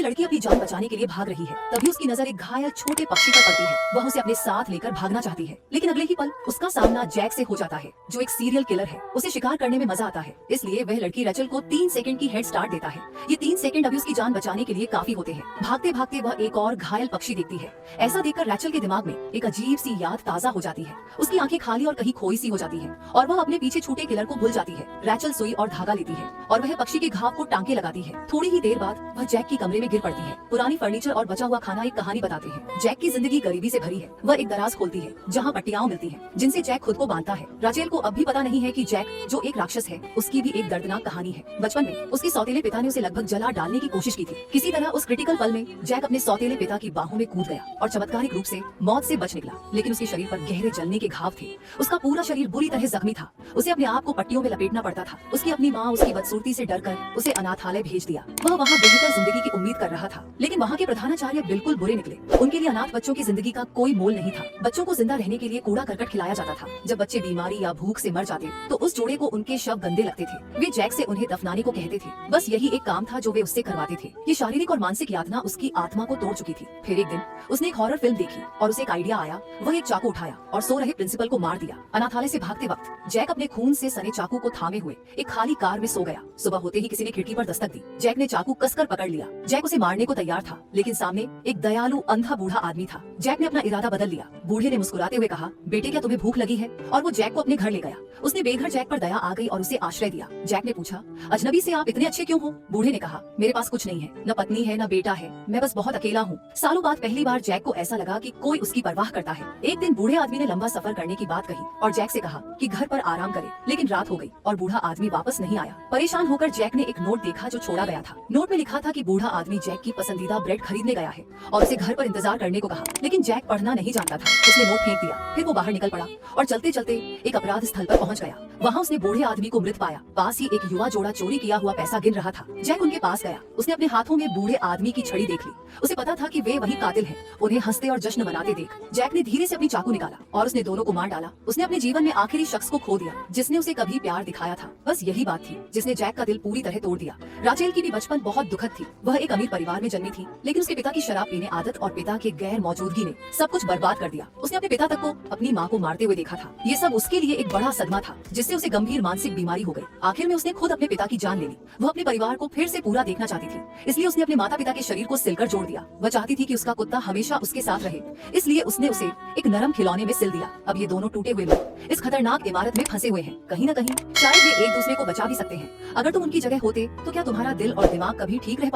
लड़की अपनी जान बचाने के लिए भाग रही है। तभी उसकी नजर एक घायल छोटे पक्षी पर पड़ती है। वह उसे अपने साथ लेकर भागना चाहती है, लेकिन अगले ही पल उसका सामना जैक से हो जाता है, जो एक सीरियल किलर है। उसे शिकार करने में मजा आता है, इसलिए वह लड़की रचल को 3 सेकंड की हेड स्टार्ट देता है। ये 3 सेकंड अभी उसकी जान बचाने के लिए काफी होते हैं। भागते भागते वह एक और घायल पक्षी देखती है। ऐसा देखकर रचल के दिमाग में एक अजीब सी याद ताजा हो जाती है। उसकी आंखें खाली और कहीं खोई सी हो जाती है और वह अपने पीछे छूटे किलर को भूल जाती है। रचल सुई और धागा लेती है और वह पक्षी के घाव को टांके लगाती है। थोड़ी ही देर बाद वह जैक की कमरे में गिर पड़ती है। पुरानी फर्नीचर और बचा हुआ खाना एक कहानी बताते हैं। जैक की जिंदगी गरीबी से भरी है। वह एक दराज खोलती है जहाँ पट्टियां मिलती हैं, जिनसे जैक खुद को बांधता है। राचेल को अब भी पता नहीं है कि जैक जो एक राक्षस है, उसकी भी एक दर्दनाक कहानी है। बचपन में उसके सौतेले पिता ने उसे लगभग जला डालने की कोशिश की थी। किसी तरह उस क्रिटिकल पल में जैक अपने सौतेले पिता की बाहों में कूद गया और चमत्कारिक रूप से मौत से बच निकला। लेकिन उसके शरीर पर गहरे जलने के घाव थे। उसका पूरा शरीर बुरी तरह जख्मी था। उसे अपने आप को पट्टियों में लपेटना पड़ता था। उसकी अपनी माँ उसकी बदसूरती से डरकर उसे अनाथालय भेज दिया। वह वहाँ बेहतर जिंदगी की उम्मीद कर रहा था, लेकिन वहाँ के प्रधानाचार्य बिल्कुल बुरे निकले। उनके लिए अनाथ बच्चों की जिंदगी का कोई मोल नहीं था। बच्चों को जिंदा रहने के लिए कूड़ा करकट खिलाया जाता था। जब बच्चे बीमारी या भूख से मर जाते तो उस जोड़े को उनके शव गंदे लगते थे। वे जैक से उन्हें दफनाने को कहते थे। बस यही एक काम था जो वे उससे करवाते थे। ये शारीरिक और मानसिक यातना उसकी आत्मा को तोड़ चुकी थी। फिर एक दिन उसने एक हॉरर फिल्म देखी और उसे एक आइडिया आया। वह एक चाकू उठाया और सो रहे प्रिंसिपल को मार दिया। अनाथालय से भागते वक्त जैक अपने खून से सने चाकू को थामे हुए एक खाली कार में सो गया। सुबह होते ही किसी ने खिड़की पर दस्तक दी। जैक ने चाकू कसकर पकड़ लिया। जैक उसे मारने को तैयार था, लेकिन सामने एक दयालु अंधा बूढ़ा आदमी था। जैक ने अपना इरादा बदल लिया। बूढ़े ने मुस्कुराते हुए कहा, बेटे क्या तुम्हें भूख लगी है? और वो जैक को अपने घर ले गया। उसने बेघर जैक पर दया आ गई और उसे आश्रय दिया। जैक ने पूछा, अजनबी से आप इतने अच्छे क्यों हो? बूढ़े ने कहा, मेरे पास कुछ नहीं है, न पत्नी है न बेटा है, मैं बस बहुत अकेला हूँ। सालों बाद पहली बार जैक को ऐसा लगा कि कोई उसकी परवाह करता है। एक दिन बूढ़े आदमी ने लंबा सफर करने की बात कही और जैक से कहा कि घर पर आराम करे, लेकिन रात हो गई और बूढ़ा आदमी वापस नहीं आया। परेशान होकर जैक ने एक नोट देखा जो छोड़ा गया था। नोट में लिखा था कि बूढ़ा आदमी जैक की पसंदीदा ब्रेड खरीदने गया है और उसे घर पर इंतजार करने को कहा। लेकिन जैक पढ़ना नहीं जानता था। उसने नोट फेंक दिया। फिर वो बाहर निकल पड़ा और चलते चलते एक अपराध स्थल पर पहुंच गया। वहाँ उसने बूढ़े आदमी को मृत पाया। पास ही एक युवा जोड़ा चोरी किया हुआ पैसा गिन रहा था। जैक उनके पास गया। उसने अपने हाथों में बूढ़े आदमी की छड़ी देख ली। उसे पता था कि वे वही कातिल हैं। उन्हें हंसते और जश्न मनाते देख जैक ने धीरे से अपनी चाकू निकाला और उसने दोनों को मार डाला। उसने अपने जीवन में आखिरी शख्स को खो दिया जिसने उसे कभी प्यार दिखाया था। बस यही बात थी जिसने जैक का दिल पूरी तरह तोड़ दिया। राचेल की भी बचपन बहुत दुखद थी। वह एक अमीर परिवार में जन्मी थी, लेकिन उसके पिता की शराब पीने आदत और पिता के गैर मौजूदगी ने सब कुछ बर्बाद कर दिया। उसने अपने पिता तक को अपनी माँ को मारते हुए देखा था। ये सब उसके लिए एक बड़ा सदमा था, जिससे उसे गंभीर मानसिक बीमारी हो गई। आखिर में उसने खुद अपने पिता की जान ले ली। वह अपने परिवार को फिर से पूरा देखना चाहती थी, इसलिए उसने अपने माता पिता के शरीर को सिलकर जोड़ दिया। वह चाहती थी कि उसका कुत्ता हमेशा उसके साथ रहे, इसलिए उसने उसे एक नरम खिलौने में सिल दिया। अब ये दोनों टूटे हुए लोग इस खतरनाक इमारत में फंसे हुए हैं। कहीं न कहीं शायद वे एक दूसरे को बचा भी सकते हैं। अगर तुम उनकी जगह होते तो क्या तुम्हारा दिल और दिमाग कभी ठीक रह पाता?